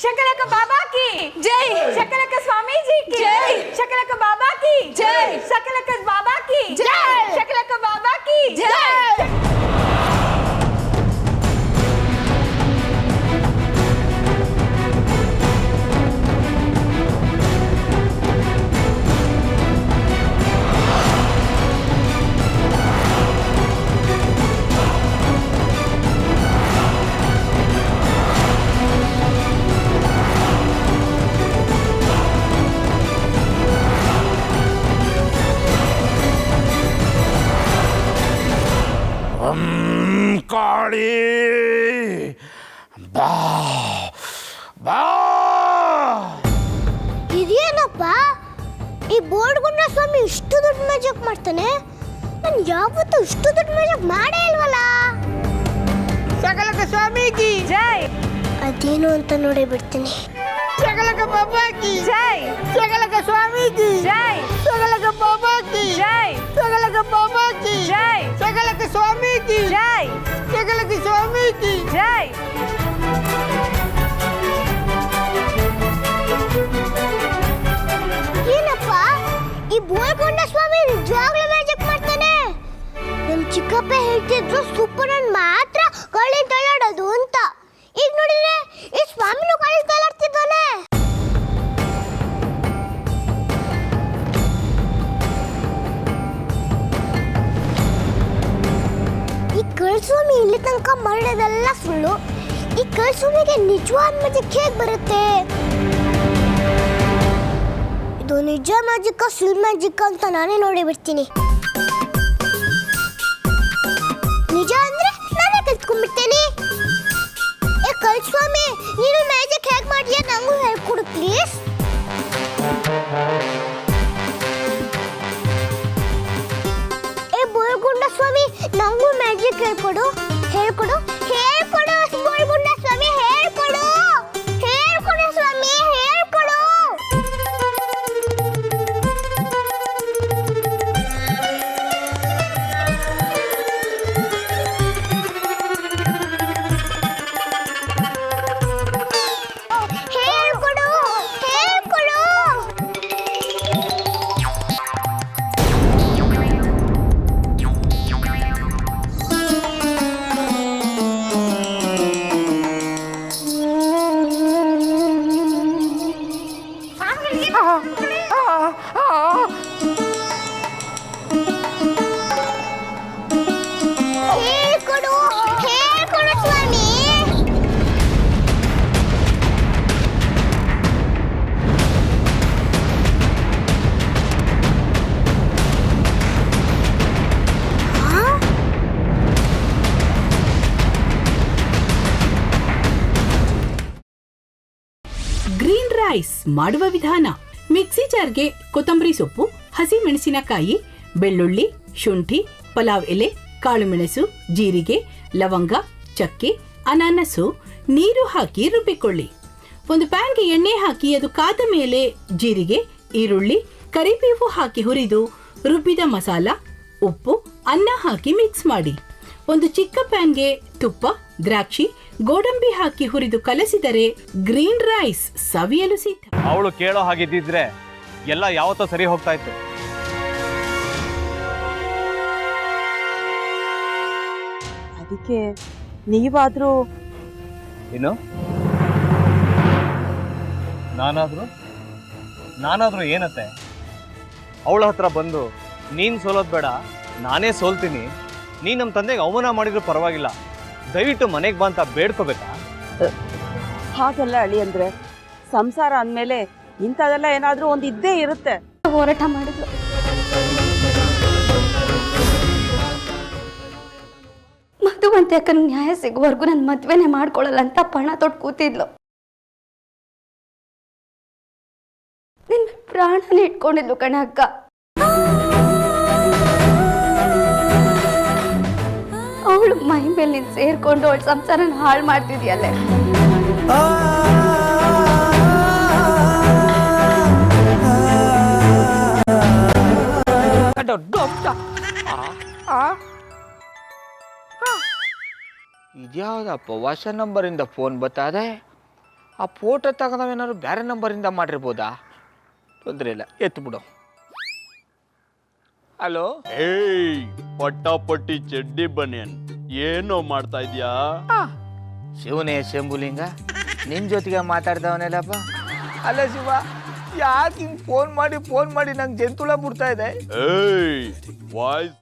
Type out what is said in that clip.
शकलक बाबा की जय, शकलक स्वामी जी की जय, शकलक बाबा की जय, शकलक बाबा की जय, शकलक बाबा की जय। ಕಾಳಿ ಬಾ ಬಾ. ಇದೇನಪ್ಪ ಈ ಬೋರ್ಡ್ಗುಂಡ ಸ್ವಾಮಿ ಇಷ್ಟು ದೊಡ್ಡ ಮ್ಯಾಜಿಕ್ ಮಾಡ್ತಾನೆ? ನಾನು ಯಾವತ್ತೂ ಇಷ್ಟು ದೊಡ್ಡ ಮ್ಯಾಜಿಕ್ ಮಾಡೇ ಇಲ್ವಲ್ಲ. शकलक स्वामी की जय, ಅದೇನು ಅಂತ ನೋಡಿ ಬಿಡ್ತೀನಿ. शकलक बाबा की जय, शकलक स्वामी की जय, शकलक बाबा की जय, शकलक बाबा की जय, शकलक स्वामी की जय, शकलक स्वामी की जय। ಏನಪ್ಪ ಈ ಬೋರ್ಡ್ಗುಂಡ ಸ್ವಾಮಿ ನಿಜವಾಗ್ಲೂ ಮ್ಯಾಜಿಕ್ ಮಾಡ್ತಾನೆ? ನಮ್ಮ ಚಿಕ್ಕಪ್ಪ ಹೇಳ್ತಿದ್ರು ಸೂಪರನ್ ಮಾತ್ರ ಗಾಳಿ ತಳ್ಳಾಡೋದು ಅಂತ. ಈಗ ನೋಡಿದ್ರೆ ಈ ಸ್ವಾಮಿನೂ ಗಾಳಿ ತಳ್ಳಾಡ್ತಿದ್ದಾನೆ. ಈ ಕಳ್ಸ್ವಾಮಿ ಇಲ್ಲಿ ತನಕ ಮಾಡೋದೆಲ್ಲ ಸುಳ್ಳು. ಈ ಕಳ್ಸ್ವಾಮಿಗೆ ನಿಜವಾದ ಮ್ಯಾಜಿಕ್ ಹೇಗೆ ಬರುತ್ತೆ? ಇದು ನಿಜ ಮ್ಯಾಜಿಕ್ ಸುಲ್ ಮ್ಯಾಜಿಕ್ ಅಂತ ನಾನೇ ನೋಡಿ ಬಿಡ್ತೀನಿ. ನಿಜ ಅಂದ್ರೆ ನಾನೇ ಕಲ್ತ್ಕೊಂಡ್ಬಿಡ್ತೇನೆ. ಏ ಕಳ್ಸ್ವಾಮಿ, ನೀನು ಮ್ಯಾಜಿಕ್ ಹೇಗೆ ಮಾಡ್ತೀಯ ನಂಗೂ ಹೇಳ್ಕೊಡು ಪ್ಲೀಸ್. ಏ ಬೋಳ್ಗುಂಡ ಸ್ವಾಮಿ, ನಂಗೂ ಮ್ಯಾಜಿಕ್ ಹೇಳ್ಕೊಡು ಹೇಳ್ಕೊಡು ಹೇಳ್ಕೊಡು. ಬೋಳ್ಗುಂಡ ಸ್ವಾಮಿ ಹೇಳ್ಕೊಡು ಹೇಳ್ಕೊಡು ಸ್ವಾಮಿ ಹೇಳ್ಕೊಡು. ಹೇಳ್ಕೊಡು ಹೇಳ್ಕೊಡು. ಹೇಳ್ಕೊಡು ಹೇಳ್ಕೊಡು ಸ್ವಾಮಿ. ಗ್ರೀನ್ ರೈಸ್ ಮಾಡುವ ವಿಧಾನ. ಮಿಕ್ಸಿ ಜಾರ್ಗೆ ಕೊತ್ತಂಬರಿ ಸೊಪ್ಪು, ಹಸಿ ಮೆಣಸಿನಕಾಯಿ, ಬೆಳ್ಳುಳ್ಳಿ, ಶುಂಠಿ, ಪಲಾವ್ ಎಲೆ, ಕಾಳುಮೆಣಸು, ಜೀರಿಗೆ, ಲವಂಗ, ಚಕ್ಕೆ, ಅನಾನಸು, ನೀರು ಹಾಕಿ ರುಬ್ಬಿಕೊಳ್ಳಿ. ಒಂದು ಪ್ಯಾನ್ಗೆ ಎಣ್ಣೆ ಹಾಕಿ ಅದು ಕಾದ ಮೇಲೆ ಜೀರಿಗೆ, ಈರುಳ್ಳಿ, ಕರಿಬೇವು ಹಾಕಿ ಹುರಿದು ರುಬ್ಬಿದ ಮಸಾಲ, ಉಪ್ಪು, ಅನ್ನ ಹಾಕಿ ಮಿಕ್ಸ್ ಮಾಡಿ. ಒಂದು ಚಿಕ್ಕ ಪ್ಯಾನ್ಗೆ ತುಪ್ಪ, ದ್ರಾಕ್ಷಿ, ಗೋಡಂಬಿ ಹಾಕಿ ಹುರಿದು ಕಲಸಿದರೆ ಗ್ರೀನ್ ರೈಸ್ ಸವಿಯಲು ಸಿದ್ಧ. ಅವಳು ಕೇಳೋ ಹಾಗಿದ್ದಿದ್ರೆ ಎಲ್ಲ ಯಾವತ್ತೋ ಸರಿ ಹೋಗ್ತಾ ಇತ್ತು. ಅದಕ್ಕೆ ನೀವಾದ್ರೂ ಏನು? ನಾನಾದ್ರೂ ಏನತ್ತೆ? ಅವಳ ಹತ್ರ ಬಂದು ನೀನು ಸೋಲೋದು ಬೇಡ, ನಾನೇ ಸೋಲ್ತೀನಿ, ನೀನು ನಮ್ಮ ತಂದೆಗೆ ಅವಮಾನ ಮಾಡಿದ್ರು ಪರವಾಗಿಲ್ಲ, ದಯವಿಟ್ಟು ಮನೆಗೆ ಬಾ ಅಂತ ಬೇಡ್ಕೋಬೇಕಾ? ಹಾಗೆಲ್ಲ ಅಳಿ ಅಂದ್ರೆ ಸಂಸಾರ ಅಂದಮೇಲೆ ಇಂಥದೆಲ್ಲ ಏನಾದ್ರೂ ಒಂದು ಇದ್ದೇ ಇರುತ್ತೆ. ಹೋರಾಟ ಮಾಡಿದ್ಲು. ಮಧುವಂತೆ ಅಕ್ಕನ ನ್ಯಾಯ ಸಿಗುವವರೆಗೂ ನನ್ನ ಮದ್ವೆನೇ ಮಾಡ್ಕೊಳ್ಳಲ್ಲ ಅಂತ ಪಣ ತೊಟ್ಟು ಕೂತಿದ್ಲು. ನಿನ್ನ ಪ್ರಾಣನೇ ಇಟ್ಕೊಂಡಿದ್ಲು ಕಣ ಅಕ್ಕ. ಅವಳು ಮೈ ಮೇಲೆ ನೀನು ಸೇರ್ಕೊಂಡು ಅವಳ ಸಂಸಾರನ ಹಾಳು ಮಾಡ್ತಿದ್ಯಲ್ಲೇ. ಇದ್ಯಾವುದಪ್ಪ ಹೊಸ ನಂಬರಿಂದ ಫೋನ್ ಬರ್ತಾದೆ? ಆ ಫೋಟೋ ತಗೊಂಡವೇನಾದ್ರು ಬೇರೆ ನಂಬರಿಂದ ಮಾಡಿರ್ಬೋದಾ? ತೊಂದರೆ ಇಲ್ಲ, ಎತ್ತು ಬಿಡು. ಹಲೋ, ಏಯ್ ಪಟ್ಟಾಪಟ್ಟಿ ಚಡ್ಡಿ ಬನಿಯನ್, ಏನೋ ಮಾಡ್ತಾ ಇದ್ಯಾ? ಶಿವನೇ ಶಂಭುಲಿಂಗ, ನಿನ್ ಜೊತೆಗೆ ಮಾತಾಡ್ತಾವನೇಲಪ್ಪ. ಅಲ್ಲ ಶಿವ, ಯಾಕೆ ಹಿಂಗ್ ಫೋನ್ ಮಾಡಿ ನಂಗೆ ಜಂತುಳ ಬಿಡ್ತಾ ಇದೆ? ಏಯ್ ವಾಯ್ಸ್